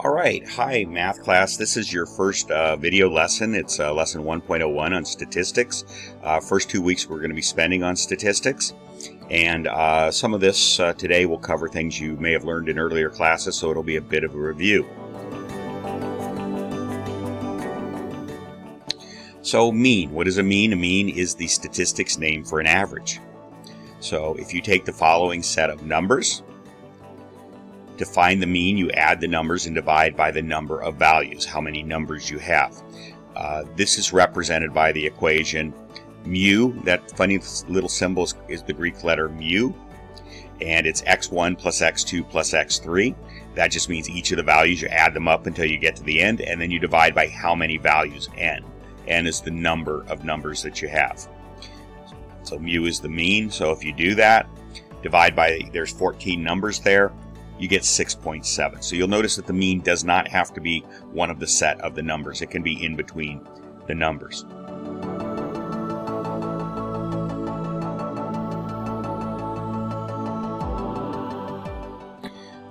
Alright, hi math class. This is your first video lesson. It's lesson 1.01 on statistics. First 2 weeks we're going to be spending on statistics. And some of this today will cover things you may have learned in earlier classes, so it'll be a bit of a review. So mean. What is a mean? A mean is the statistics name for an average. So if you take the following set of numbers, to find the mean, you add the numbers and divide by the number of values, how many numbers you have. This is represented by the equation mu. That funny little symbol is the Greek letter mu, and it's x1 plus x2 plus x3. That just means each of the values, you add them up until you get to the end, and then you divide by how many values, n. N is the number of numbers that you have. So mu is the mean, so if you do that, divide by, there's 14 numbers there, you get 6.7. So you'll notice that the mean does not have to be one of the set of the numbers. It can be in between the numbers.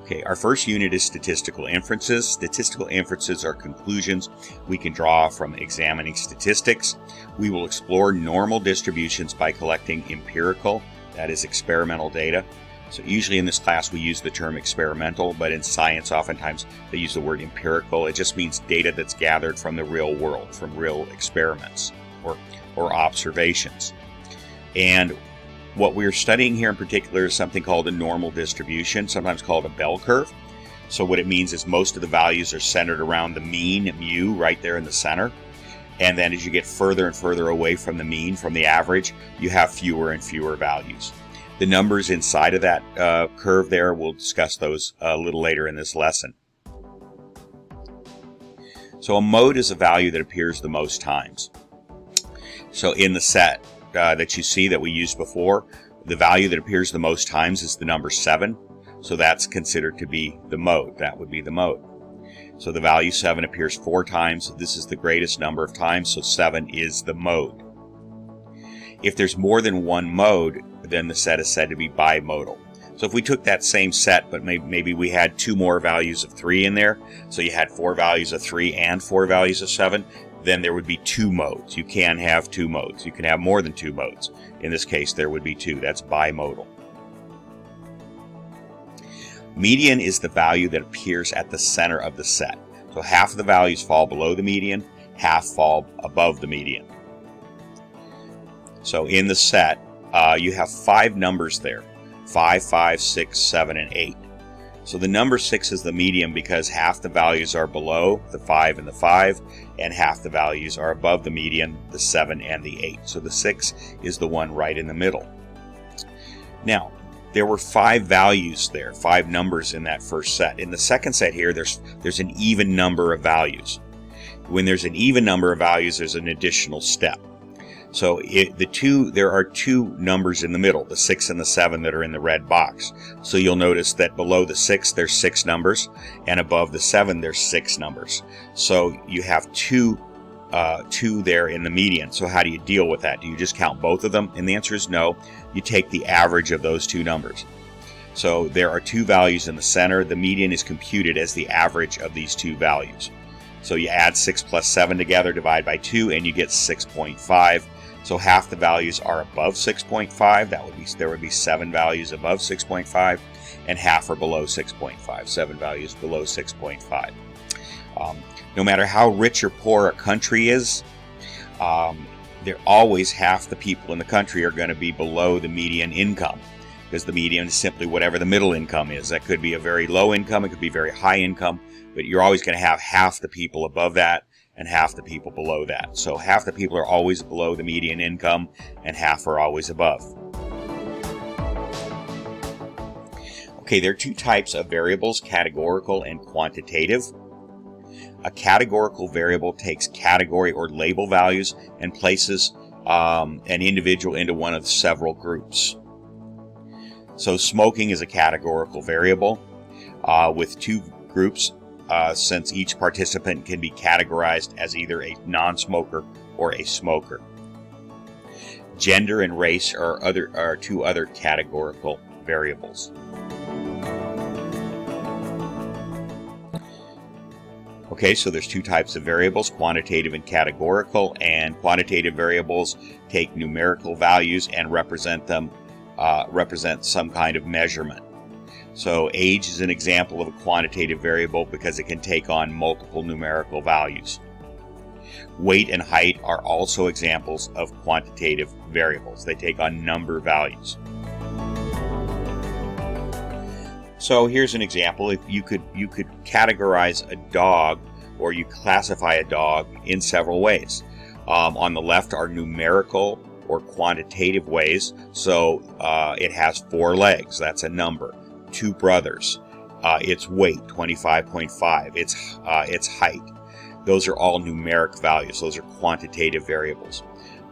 Okay, our first unit is statistical inferences. Statistical inferences are conclusions we can draw from examining statistics. We will explore normal distributions by collecting empirical, that is experimental data. So usually in this class we use the term experimental, but in science oftentimes they use the word empirical. It just means data that's gathered from the real world, from real experiments or observations. And what we're studying here in particular is something called a normal distribution, sometimes called a bell curve. So what it means is most of the values are centered around the mean, mu, right there in the center. And then as you get further and further away from the mean, from the average, you have fewer and fewer values. The numbers inside of that curve there, we'll discuss those a little later in this lesson. So a mode is a value that appears the most times. So in the set that you see that we used before, the value that appears the most times is the number 7. So that's considered to be the mode. That would be the mode. So the value 7 appears 4 times. This is the greatest number of times, so 7 is the mode. If there's more than one mode, then the set is said to be bimodal. So if we took that same set, but maybe we had 2 more values of 3 in there, so you had 4 values of 3 and 4 values of 7, then there would be 2 modes. You can have 2 modes. You can have more than 2 modes. In this case, there would be 2. That's bimodal. Median is the value that appears at the center of the set. So half of the values fall below the median, half fall above the median. So in the set, you have 5 numbers there, 5, 5, 6, 7, and 8. So the number 6 is the median because half the values are below the 5 and the 5, and half the values are above the median, the 7 and the 8. So the 6 is the one right in the middle. Now, there were 5 values there, 5 numbers in that first set. In the second set here, there's an even number of values. When there's an even number of values, there's an additional step. So there are 2 numbers in the middle, the 6 and the 7 that are in the red box. So you'll notice that below the 6 there's 6 numbers, and above the 7 there's 6 numbers. So you have 2 there in the median. So how do you deal with that? Do you just count both of them? And the answer is no. You take the average of those 2 numbers. So there are 2 values in the center. The median is computed as the average of these 2 values. So you add 6 plus 7 together, divide by 2, and you get 6.5. So half the values are above 6.5. There would be 7 values above 6.5, and half are below 6.5. 7 values below 6.5. No matter how rich or poor a country is, there always half the people in the country are going to be below the median income, because the median is simply whatever the middle income is. That could be a very low income, it could be very high income, but you're always going to have half the people above that and half the people below that. So half the people are always below the median income and half are always above. Okay, there are 2 types of variables, categorical and quantitative. A categorical variable takes category or label values and places an individual into one of several groups. So smoking is a categorical variable with 2 groups, since each participant can be categorized as either a non-smoker or a smoker. Gender and race are 2 other categorical variables. Okay, so there's two types of variables, quantitative and categorical, and quantitative variables take numerical values and represent some kind of measurement. So age is an example of a quantitative variable because it can take on multiple numerical values. Weight and height are also examples of quantitative variables. They take on number values. So here's an example. If you could categorize a dog, or you classify a dog in several ways. On the left are numerical or quantitative ways. So it has 4 legs. That's a number. 2 brothers. Its weight, 25.5. Its height. Those are all numeric values. Those are quantitative variables.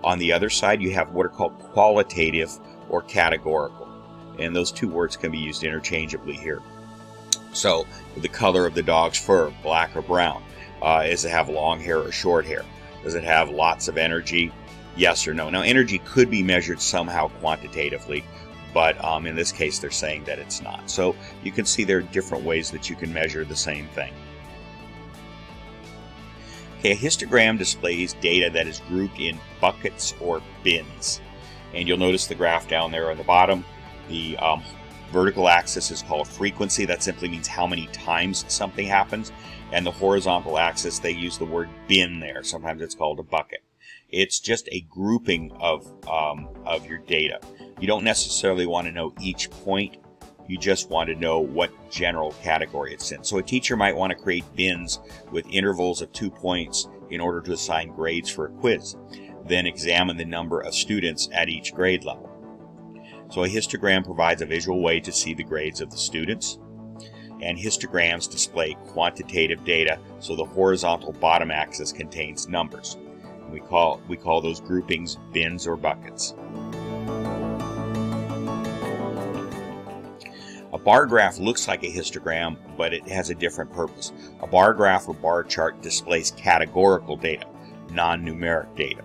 On the other side, you have what are called qualitative or categorical. And those two words can be used interchangeably here. So, the color of the dog's fur, black or brown. Does it have long hair or short hair? Does it have lots of energy? Yes or no? Now, energy could be measured somehow quantitatively, but in this case, they're saying that it's not. So, you can see there are different ways that you can measure the same thing. Okay, a histogram displays data that is grouped in buckets or bins. And you'll notice the graph down there on the bottom. The vertical axis is called frequency. That simply means how many times something happens. And the horizontal axis, they use the word bin there. Sometimes it's called a bucket. It's just a grouping of your data. You don't necessarily want to know each point. You just want to know what general category it's in. So a teacher might want to create bins with intervals of 2 points in order to assign grades for a quiz. Then examine the number of students at each grade level. So a histogram provides a visual way to see the grades of the students. And histograms display quantitative data, so the horizontal bottom axis contains numbers. And we call those groupings bins or buckets. A bar graph looks like a histogram, but it has a different purpose. A bar graph or bar chart displays categorical data, non-numeric data.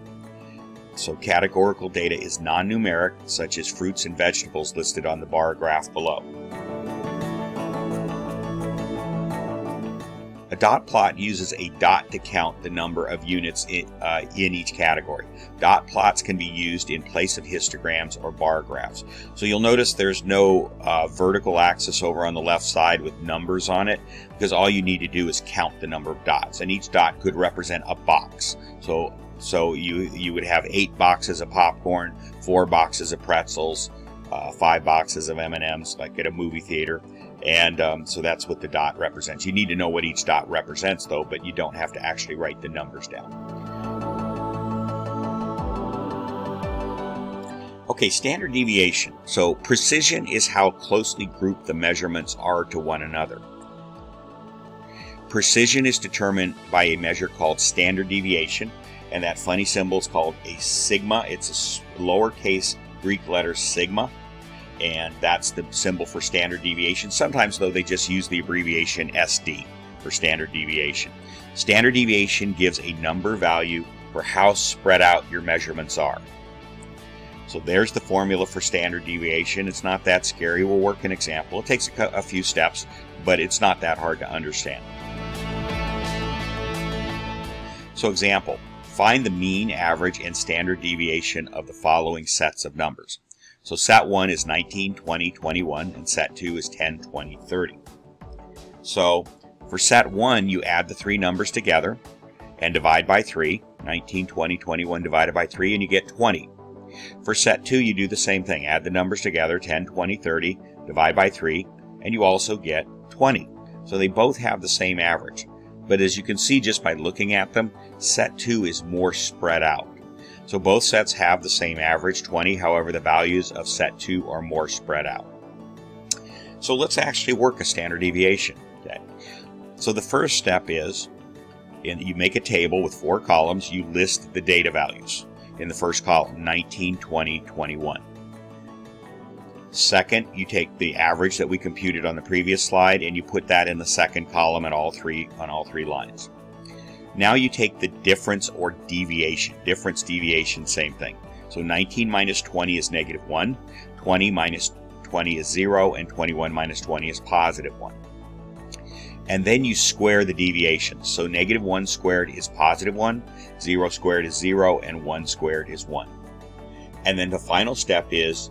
So categorical data is non-numeric, such as fruits and vegetables listed on the bar graph below. A dot plot uses a dot to count the number of units in each category. Dot plots can be used in place of histograms or bar graphs. So you'll notice there's no vertical axis over on the left side with numbers on it, because all you need to do is count the number of dots, and each dot could represent a box. So you would have 8 boxes of popcorn, 4 boxes of pretzels, 5 boxes of M&Ms, like at a movie theater. And so that's what the dot represents. You need to know what each dot represents, though, but you don't have to actually write the numbers down. Okay, standard deviation. So precision is how closely grouped the measurements are to one another. Precision is determined by a measure called standard deviation, and that funny symbol is called a sigma. It's a lowercase Greek letter sigma. And that's the symbol for standard deviation. Sometimes, though, they just use the abbreviation SD for standard deviation. Standard deviation gives a number value for how spread out your measurements are. So there's the formula for standard deviation. It's not that scary. We'll work an example. It takes a few steps, but it's not that hard to understand. So example, find the mean, average, and standard deviation of the following sets of numbers. So set 1 is 19, 20, 21, and set 2 is 10, 20, 30. So for set 1, you add the 3 numbers together and divide by 3. 19, 20, 21 divided by 3, and you get 20. For set 2, you do the same thing. Add the numbers together, 10, 20, 30, divide by 3, and you also get 20. So they both have the same average. But as you can see just by looking at them, set 2 is more spread out. So both sets have the same average, 20, however the values of set 2 are more spread out. So let's actually work a standard deviation. Okay. So the first step is, you make a table with 4 columns, you list the data values. In the first column, 19, 20, 21. Second, you take the average that we computed on the previous slide and you put that in the second column on all three lines. Now you take the difference or deviation. Difference, deviation, same thing. So 19 minus 20 is negative 1, 20 minus 20 is 0, and 21 minus 20 is positive 1. and then you square the deviation. So -1 squared is +1, 0 squared is 0, and 1 squared is 1. And then the final step is,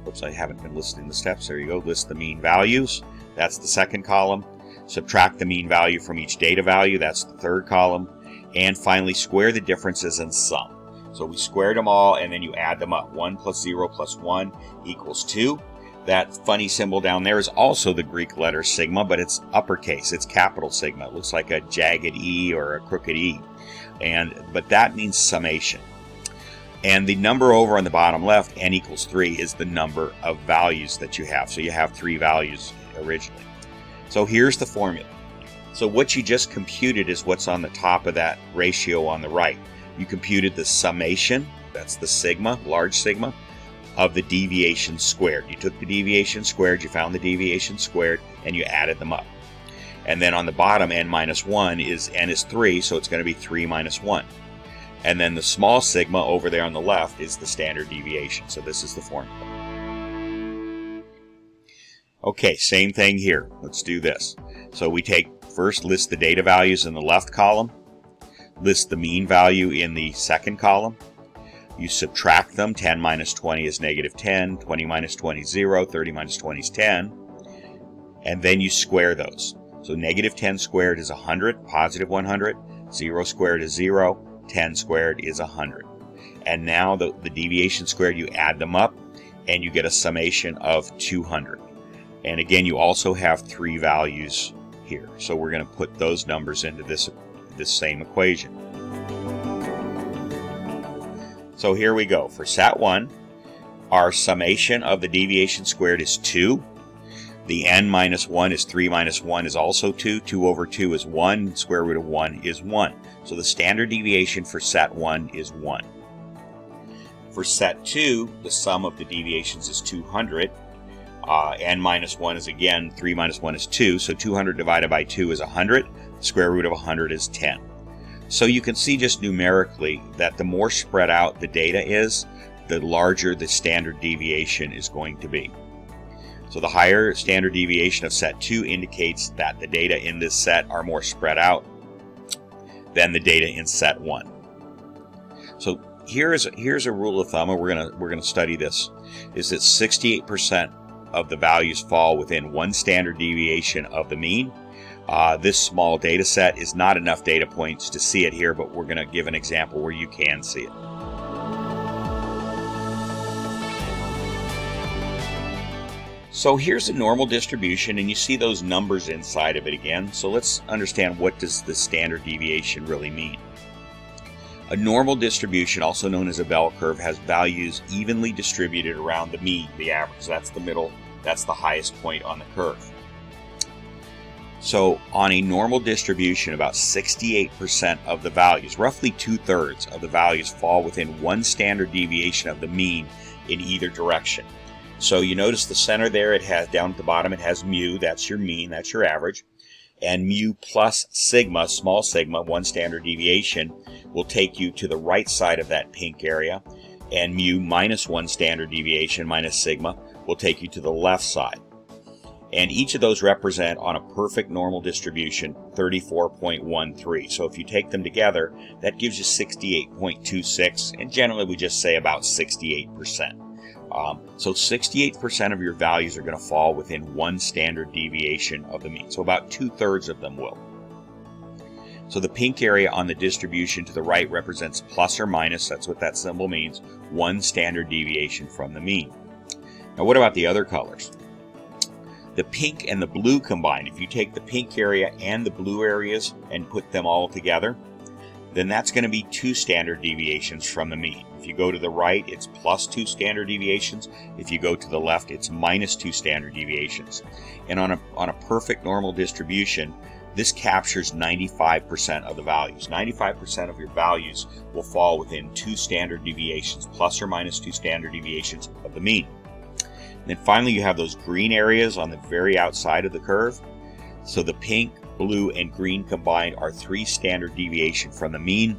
oops, I haven't been listing the steps. There you go. List the mean values. That's the second column. Subtract the mean value from each data value. That's the third column. And finally, square the differences and sum. So we squared them all, and then you add them up. 1 plus 0 plus 1 equals 2. That funny symbol down there is also the Greek letter sigma, but it's uppercase. It's capital sigma. It looks like a jagged E or a crooked E. But that means summation. And the number over on the bottom left, n equals 3, is the number of values that you have. So you have 3 values originally. So here's the formula. So what you just computed is what's on the top of that ratio on the right. You computed the summation, that's the sigma, large sigma, of the deviation squared. You took the deviation squared, you found the deviation squared, and you added them up. And then on the bottom, n minus 1 is, n is 3, so it's going to be 3 minus 1. And then the small sigma over there on the left is the standard deviation. So this is the formula. Okay, same thing here. Let's do this. So we first list the data values in the left column, list the mean value in the second column. You subtract them. 10 minus 20 is -10, 20 minus 20 is 0, 30 minus 20 is 10. And then you square those. So -10 squared is 100, positive 100, 0 squared is 0, 10 squared is 100. And now the deviation squared, you add them up, and you get a summation of 200. And again, you also have 3 values here. So we're going to put those numbers into this same equation. So here we go. For Sat1, our summation of the deviation squared is 2. The n minus 1 is 3 minus 1 is also 2. 2 over 2 is 1. Square root of 1 is 1. So the standard deviation for Sat1 is 1. For Sat2, the sum of the deviations is 200. N minus 1 is again 3 minus 1 is 2. So 200 divided by 2 is 100. The square root of 100 is 10. So you can see just numerically that the more spread out the data is, the larger the standard deviation is going to be. So the higher standard deviation of set 2 indicates that the data in this set are more spread out than the data in set 1. So here's a rule of thumb, and we're gonna study this, is that 68% of the values fall within 1 standard deviation of the mean. This small data set is not enough data points to see it here, but we're going to give an example where you can see it. So here's a normal distribution, and you see those numbers inside of it again. So let's understand, what does the standard deviation really mean? A normal distribution, also known as a bell curve, has values evenly distributed around the mean, the average. That's the middle, that's the highest point on the curve. So on a normal distribution, about 68% of the values, roughly 2/3 of the values, fall within 1 standard deviation of the mean in either direction. So you notice the center there, it has, down at the bottom, it has mu, that's your mean, that's your average. And mu plus sigma, small sigma, 1 standard deviation, will take you to the right side of that pink area. And mu minus 1 standard deviation, minus sigma, will take you to the left side. And each of those represent, on a perfect normal distribution, 34.13. So if you take them together, that gives you 68.26, and generally we just say about 68%. So 68% of your values are going to fall within 1 standard deviation of the mean. So about 2/3 of them will. So the pink area on the distribution to the right represents plus or minus, that's what that symbol means, 1 standard deviation from the mean. Now what about the other colors? The pink and the blue combined, if you take the pink area and the blue areas and put them all together, then that's going to be 2 standard deviations from the mean. If you go to the right, it's plus 2 standard deviations. If you go to the left, it's minus 2 standard deviations. And on a perfect normal distribution, this captures 95% of the values. 95% of your values will fall within 2 standard deviations, plus or minus 2 standard deviations of the mean. And then finally, you have those green areas on the very outside of the curve. So the pink, blue, and green combined are 3 standard deviation from the mean.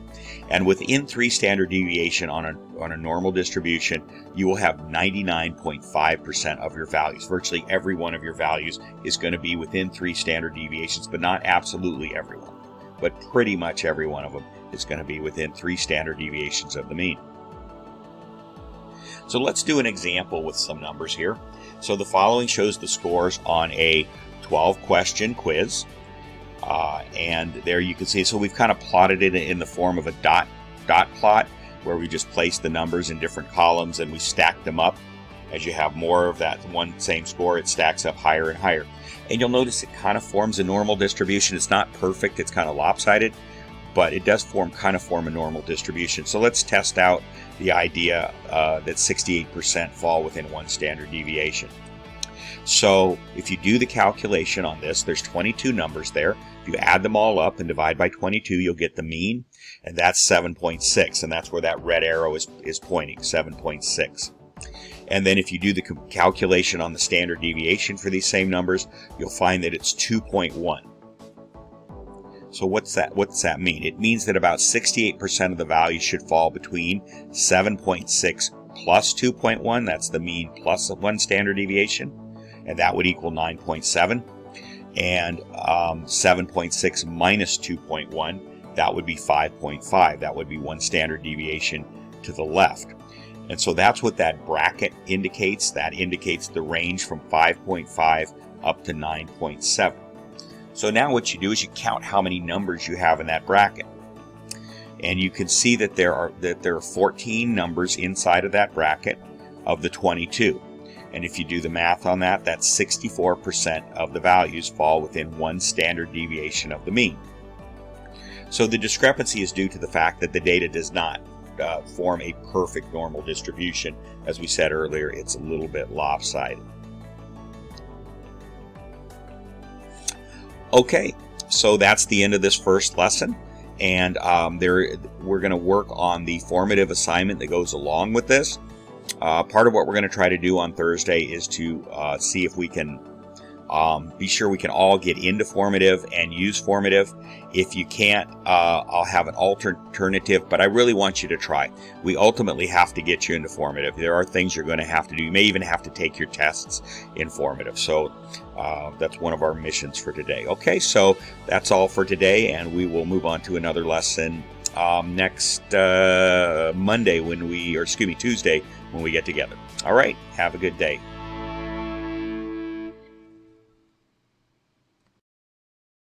And within 3 standard deviation on a normal distribution, you will have 99.5% of your values. Virtually every one of your values is going to be within 3 standard deviations, but not absolutely everyone. But pretty much every one of them is going to be within 3 standard deviations of the mean. So let's do an example with some numbers here. So the following shows the scores on a 12-question quiz. And there you can see, so we've kind of plotted it in the form of a dot plot, where we just place the numbers in different columns and we stack them up. As you have more of that one same score, it stacks up higher and higher. And you'll notice it kind of forms a normal distribution. It's not perfect, it's kind of lopsided, but it does kind of form a normal distribution. So let's test out the idea that 68% fall within 1 standard deviation. So if you do the calculation on this, there's 22 numbers there. If you add them all up and divide by 22, you'll get the mean, and that's 7.6, and that's where that red arrow is pointing, 7.6. And then if you do the calculation on the standard deviation for these same numbers, you'll find that it's 2.1. So what's that mean? It means that about 68% of the values should fall between 7.6 plus 2.1, that's the mean plus 1 standard deviation, and that would equal 9.7. And 7.6 minus 2.1, that would be 5.5. That would be 1 standard deviation to the left. And so that's what that bracket indicates. That indicates the range from 5.5 up to 9.7. So now what you do is you count how many numbers you have in that bracket. And you can see that there are 14 numbers inside of that bracket of the 22. And if you do the math on that, that's 64% of the values fall within 1 standard deviation of the mean. So the discrepancy is due to the fact that the data does not form a perfect normal distribution. As we said earlier, it's a little bit lopsided. Okay, so that's the end of this first lesson. And we're going to work on the formative assignment that goes along with this. Part of what we're going to try to do on Thursday is to see if we can be sure we can all get into formative and use formative. If you can't, I'll have an alternative, but I really want you to try. We ultimately have to get you into formative. There are things you're going to have to do. You may even have to take your tests in formative. So that's one of our missions for today. Okay, so that's all for today, and we will move on to another lesson next Tuesday when we get together. All right, have a good day.